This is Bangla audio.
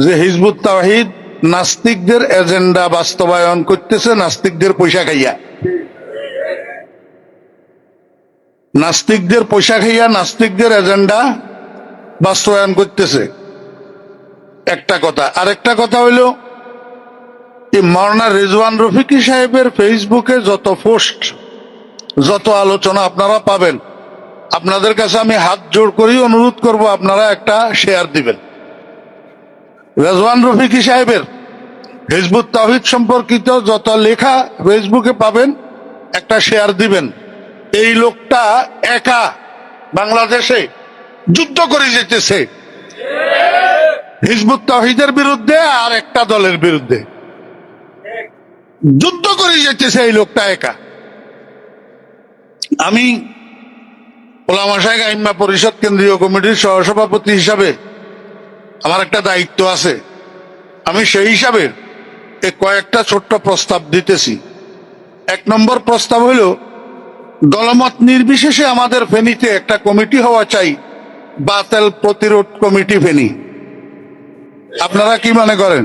যে হিজবুত তাওহীদ নাস্তিকদের এজেন্ডা বাস্তবায়ন করতেছে, নাস্তিকদের পয়সা খাইয়া। নাস্তিকদের পয়সা খাইয়া নাস্তিকদের এজেন্ডা বাস্তবায়ন করতেছে, একটা কথা। আরেকটা কথা হইল, এই মাওলানা রিজওয়ান রফিকি সাহেবের ফেসবুকে যত পোস্ট, যত আলোচনা আপনারা পাবেন, আপনাদের কাছে আমি হাত জোড় করেই অনুরোধ করব, আপনারা একটা শেয়ার দিবেন। রিজওয়ান রফিকি সাহেবের হিজবুত তাওহীদ সম্পর্কিত যত লেখা ফেসবুকে পাবেন, একটা শেয়ার দিবেন। এই লোকটা একা বাংলাদেশে যুদ্ধ করে যেতেছে হিজবুত তাওহীদের বিরুদ্ধে, আর একটা দলের বিরুদ্ধে যুদ্ধ করে যেতেছে এই লোকটা একা। আমি ওলামা শায়েখ আইম্মা পরিষদ কেন্দ্রীয় কমিটির সহসভাপতি হিসাবে আমার একটা দায়িত্ব আছে। আমি সেই হিসাবে কয়েকটা ছোট্ট প্রস্তাব দিতেছি। 1 নম্বর প্রস্তাব হইল, দলমত নির্বিশেষে আমাদের ফেনীতে একটা কমিটি হওয়া চাই, বাতিল প্রতিরোধ কমিটি ফেনী। আপনারা কি মনে করেন?